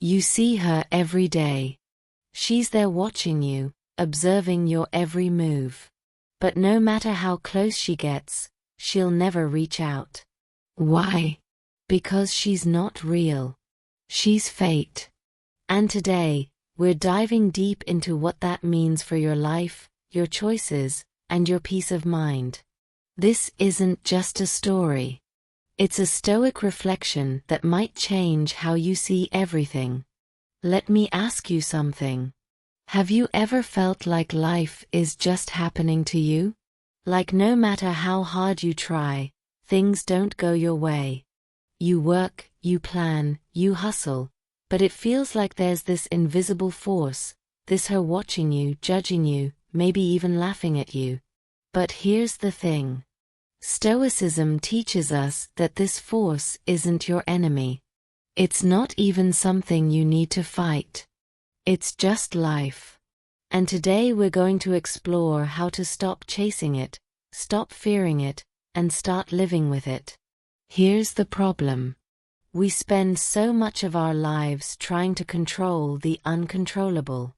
You see her every day. She's there watching you, observing your every move. But no matter how close she gets, she'll never reach out. Why? Because she's not real. She's fate. And today, we're diving deep into what that means for your life, your choices, and your peace of mind. This isn't just a story. It's a stoic reflection that might change how you see everything. Let me ask you something. Have you ever felt like life is just happening to you? Like no matter how hard you try, things don't go your way. You work, you plan, you hustle, but it feels like there's this invisible force, this her watching you, judging you, maybe even laughing at you. But here's the thing. Stoicism teaches us that this force isn't your enemy. It's not even something you need to fight. It's just life. And today we're going to explore how to stop chasing it, stop fearing it, and start living with it. Here's the problem. We spend so much of our lives trying to control the uncontrollable.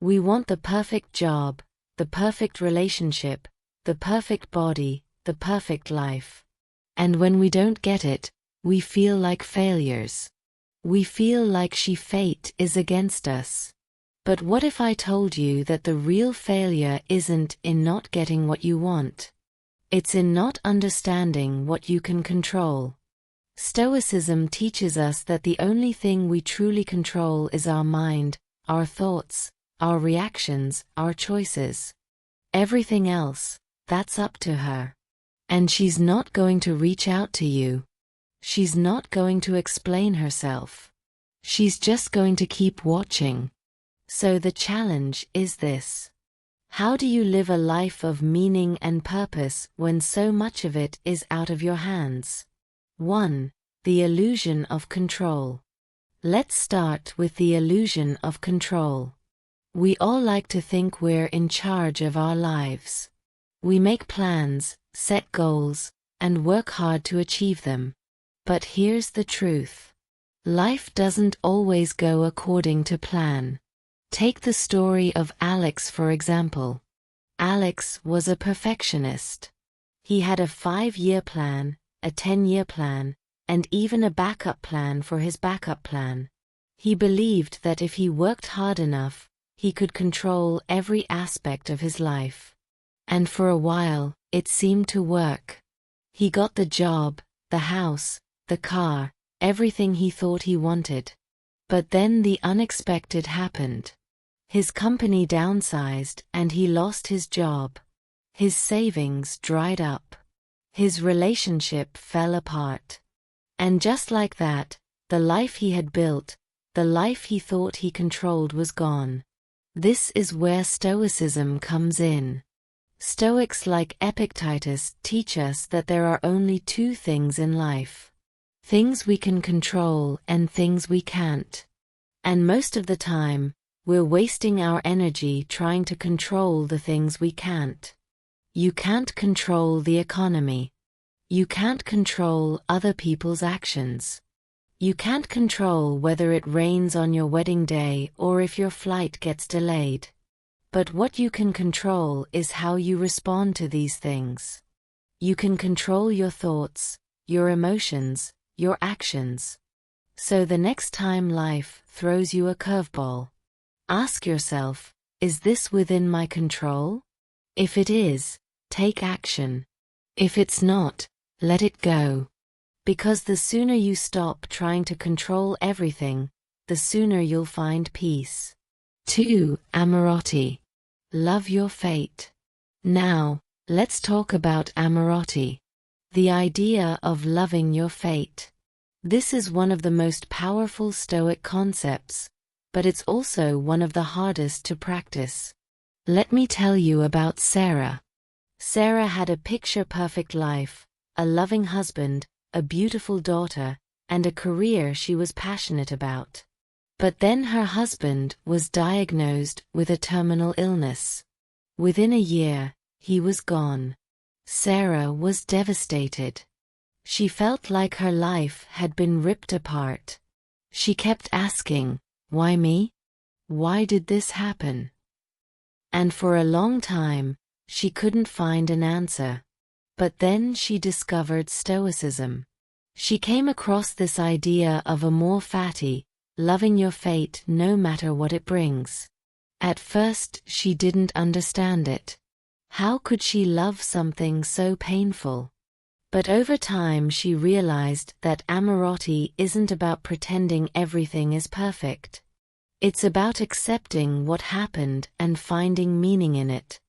We want the perfect job, the perfect relationship, the perfect body, the perfect life. And when we don't get it, we feel like failures. We feel like fate is against us. But what if I told you that the real failure isn't in not getting what you want? It's in not understanding what you can control. Stoicism teaches us that the only thing we truly control is our mind, our thoughts, our reactions, our choices. Everything else, that's up to her. And she's not going to reach out to you. She's not going to explain herself. She's just going to keep watching. So the challenge is this. How do you live a life of meaning and purpose when so much of it is out of your hands? 1. The illusion of control. Let's start with the illusion of control. We all like to think we're in charge of our lives. We make plans, set goals, and work hard to achieve them. But here's the truth. Life doesn't always go according to plan. Take the story of Alex for example. Alex was a perfectionist. He had a 5-year plan, a 10-year plan, and even a backup plan for his backup plan. He believed that if he worked hard enough, he could control every aspect of his life. And for a while, it seemed to work. He got the job, the house, the car, everything he thought he wanted. But then the unexpected happened. His company downsized and he lost his job. His savings dried up. His relationship fell apart. And just like that, the life he had built, the life he thought he controlled was gone. This is where Stoicism comes in. Stoics like Epictetus teach us that there are only 2 things in life. Things we can control and things we can't. And most of the time, we're wasting our energy trying to control the things we can't. You can't control the economy. You can't control other people's actions. You can't control whether it rains on your wedding day or if your flight gets delayed. But what you can control is how you respond to these things. You can control your thoughts, your emotions, your actions. So the next time life throws you a curveball, ask yourself, is this within my control? If it is, take action. If it's not, let it go. Because the sooner you stop trying to control everything, the sooner you'll find peace. 2. Amoroti. Love your fate. Now, let's talk about amoroti. The idea of loving your fate. This is one of the most powerful Stoic concepts, but it's also one of the hardest to practice. Let me tell you about Sarah. Sarah had a picture-perfect life, a loving husband, a beautiful daughter, and a career she was passionate about. But then her husband was diagnosed with a terminal illness. Within a year, he was gone. Sarah was devastated. She felt like her life had been ripped apart. She kept asking, "Why me? Why did this happen?" And for a long time, she couldn't find an answer. But then she discovered Stoicism. She came across this idea of amor fati, loving your fate no matter what it brings. At first she didn't understand it. How could she love something so painful? But over time she realized that amorati isn't about pretending everything is perfect. It's about accepting what happened and finding meaning in it.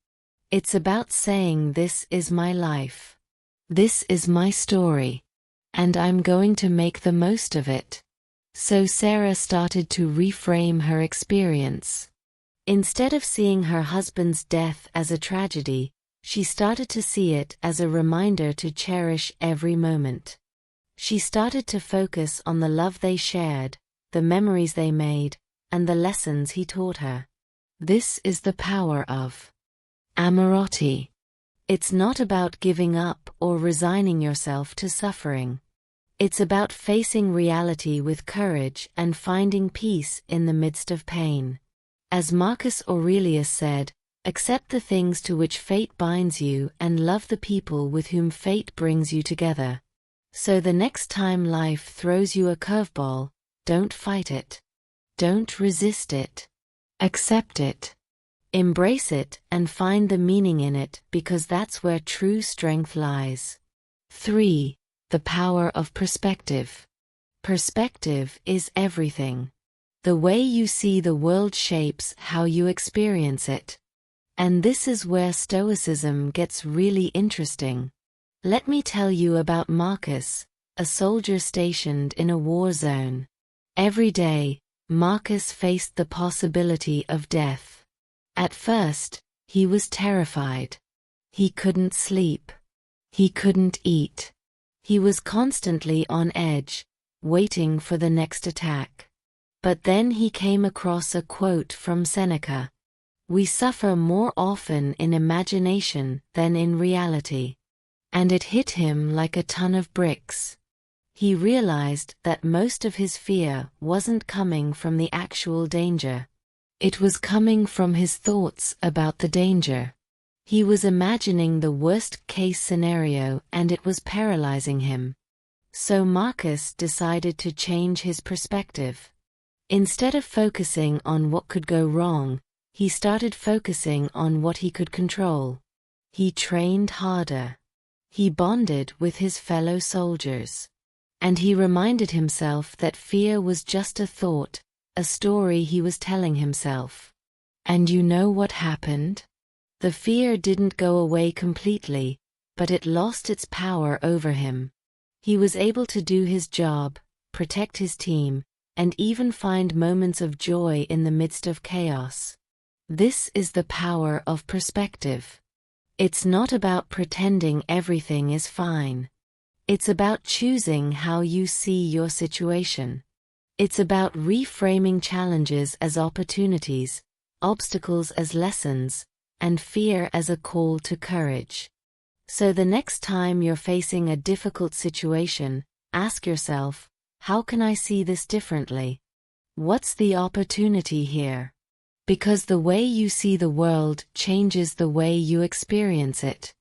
It's about saying, this is my life. This is my story. And I'm going to make the most of it. So Sarah started to reframe her experience. Instead of seeing her husband's death as a tragedy, she started to see it as a reminder to cherish every moment. She started to focus on the love they shared, the memories they made, and the lessons he taught her. This is the power of amorati. It's not about giving up or resigning yourself to suffering. It's about facing reality with courage and finding peace in the midst of pain. As Marcus Aurelius said, accept the things to which fate binds you and love the people with whom fate brings you together. So the next time life throws you a curveball, don't fight it. Don't resist it. Accept it. Embrace it and find the meaning in it, because that's where true strength lies. 3. The power of perspective. Perspective is everything. The way you see the world shapes how you experience it. And this is where Stoicism gets really interesting. Let me tell you about Marcus, a soldier stationed in a war zone. Every day, Marcus faced the possibility of death. At first, he was terrified. He couldn't sleep. He couldn't eat. He was constantly on edge, waiting for the next attack. But then he came across a quote from Seneca. "We suffer more often in imagination than in reality." And it hit him like a ton of bricks. He realized that most of his fear wasn't coming from the actual danger. It was coming from his thoughts about the danger. He was imagining the worst-case scenario and it was paralyzing him. So Marcus decided to change his perspective. Instead of focusing on what could go wrong, he started focusing on what he could control. He trained harder. He bonded with his fellow soldiers. And he reminded himself that fear was just a thought, a story he was telling himself. And you know what happened? The fear didn't go away completely, but it lost its power over him. He was able to do his job, protect his team, and even find moments of joy in the midst of chaos. This is the power of perspective. It's not about pretending everything is fine. It's about choosing how you see your situation. It's about reframing challenges as opportunities, obstacles as lessons, and fear as a call to courage. So the next time you're facing a difficult situation, ask yourself, how can I see this differently? What's the opportunity here? Because the way you see the world changes the way you experience it.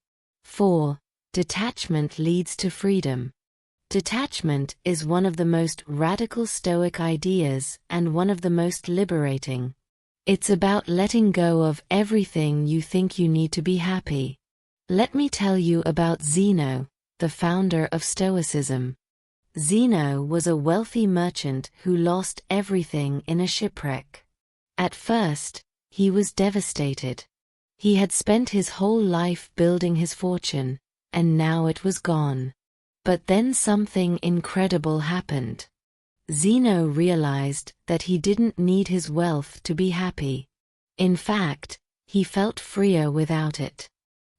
4. Detachment leads to freedom. Detachment is one of the most radical Stoic ideas and one of the most liberating. It's about letting go of everything you think you need to be happy. Let me tell you about Zeno, the founder of Stoicism. Zeno was a wealthy merchant who lost everything in a shipwreck. At first, he was devastated. He had spent his whole life building his fortune, and now it was gone. But then something incredible happened. Zeno realized that he didn't need his wealth to be happy. In fact, he felt freer without it.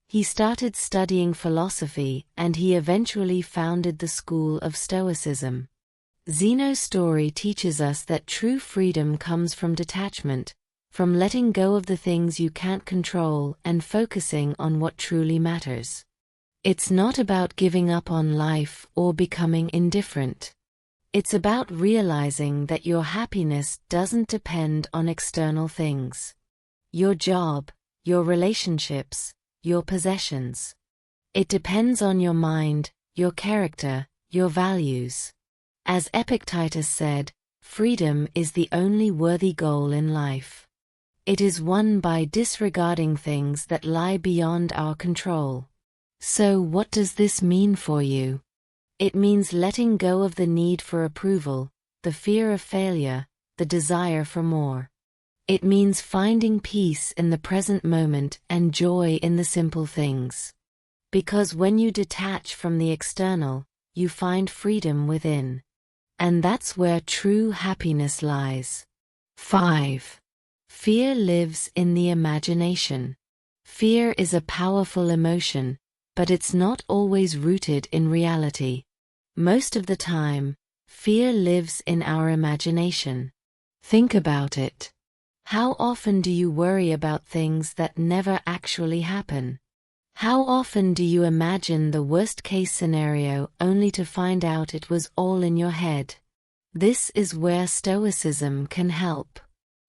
He started studying philosophy and he eventually founded the school of Stoicism. Zeno's story teaches us that true freedom comes from detachment, from letting go of the things you can't control and focusing on what truly matters. It's not about giving up on life or becoming indifferent. It's about realizing that your happiness doesn't depend on external things. Your job, your relationships, your possessions. It depends on your mind, your character, your values. As Epictetus said, freedom is the only worthy goal in life. It is won by disregarding things that lie beyond our control. So what does this mean for you? It means letting go of the need for approval, the fear of failure, the desire for more. It means finding peace in the present moment and joy in the simple things. Because when you detach from the external, you find freedom within. And that's where true happiness lies. 5. Fear lives in the imagination. Fear is a powerful emotion, but it's not always rooted in reality. Most of the time, fear lives in our imagination. Think about it. How often do you worry about things that never actually happen? How often do you imagine the worst-case scenario only to find out it was all in your head? This is where Stoicism can help.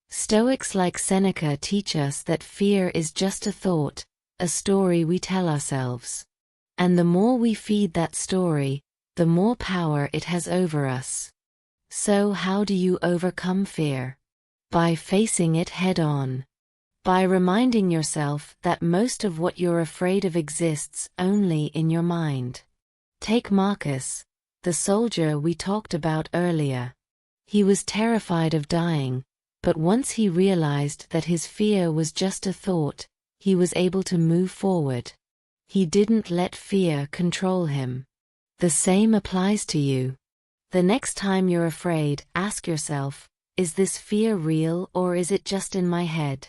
Stoics like Seneca teach us that fear is just a thought, a story we tell ourselves. And the more we feed that story, the more power it has over us. So how do you overcome fear? By facing it head-on. By reminding yourself that most of what you're afraid of exists only in your mind. Take Marcus, the soldier we talked about earlier. He was terrified of dying, but once he realized that his fear was just a thought, he was able to move forward. He didn't let fear control him. The same applies to you. The next time you're afraid, ask yourself, is this fear real or is it just in my head?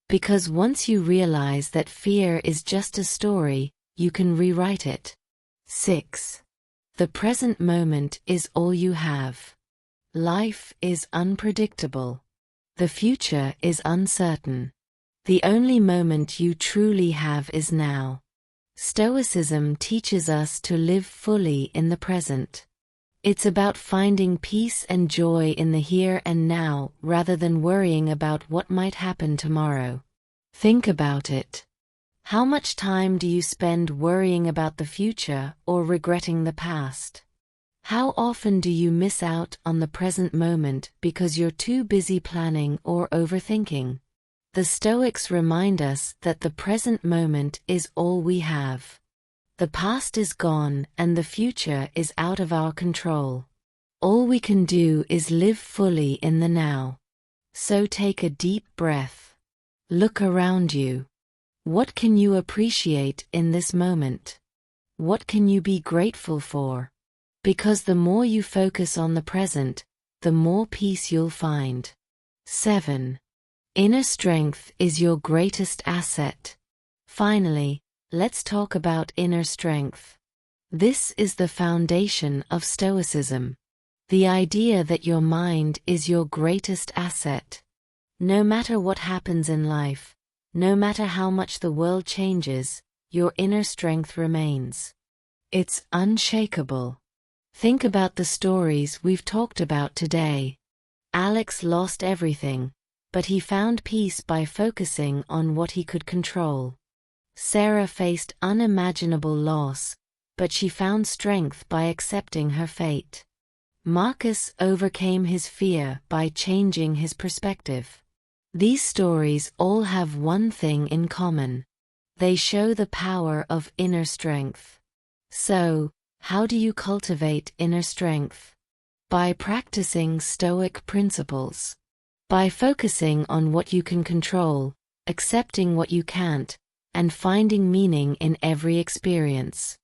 Because once you realize that fear is just a story, you can rewrite it. 6. The present moment is all you have. Life is unpredictable. The future is uncertain. The only moment you truly have is now. Stoicism teaches us to live fully in the present. It's about finding peace and joy in the here and now rather than worrying about what might happen tomorrow. Think about it. How much time do you spend worrying about the future or regretting the past? How often do you miss out on the present moment because you're too busy planning or overthinking? The Stoics remind us that the present moment is all we have. The past is gone and the future is out of our control. All we can do is live fully in the now. So take a deep breath. Look around you. What can you appreciate in this moment? What can you be grateful for? Because the more you focus on the present, the more peace you'll find. 7. Inner strength is your greatest asset. Finally, let's talk about inner strength. This is the foundation of Stoicism. The idea that your mind is your greatest asset. No matter what happens in life, no matter how much the world changes, your inner strength remains. It's unshakable. Think about the stories we've talked about today. Alex lost everything, but he found peace by focusing on what he could control. Sarah faced unimaginable loss, but she found strength by accepting her fate. Marcus overcame his fear by changing his perspective. These stories all have one thing in common. They show the power of inner strength. So, how do you cultivate inner strength? By practicing Stoic principles. By focusing on what you can control, accepting what you can't, and finding meaning in every experience.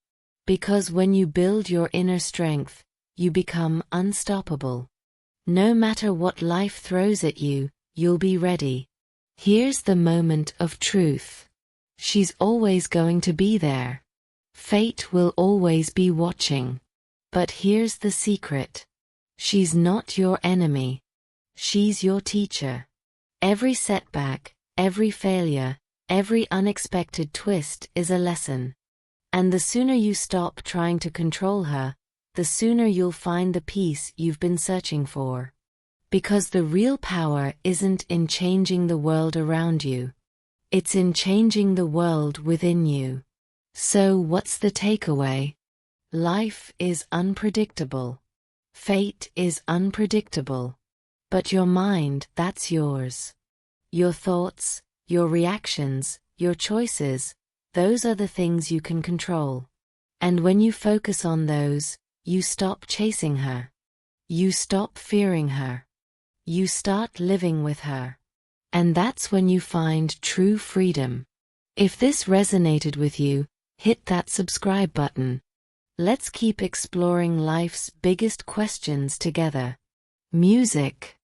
Because when you build your inner strength, you become unstoppable. No matter what life throws at you, you'll be ready. Here's the moment of truth. She's always going to be there. Fate will always be watching. But here's the secret. She's not your enemy. She's your teacher. Every setback, every failure, every unexpected twist is a lesson. And the sooner you stop trying to control her, the sooner you'll find the peace you've been searching for. Because the real power isn't in changing the world around you. It's in changing the world within you. So what's the takeaway? Life is unpredictable. Fate is unpredictable. But your mind, that's yours. Your thoughts, your reactions, your choices, those are the things you can control. And when you focus on those, you stop chasing her. You stop fearing her. You start living with her. And that's when you find true freedom. If this resonated with you, hit that subscribe button. Let's keep exploring life's biggest questions together. Music.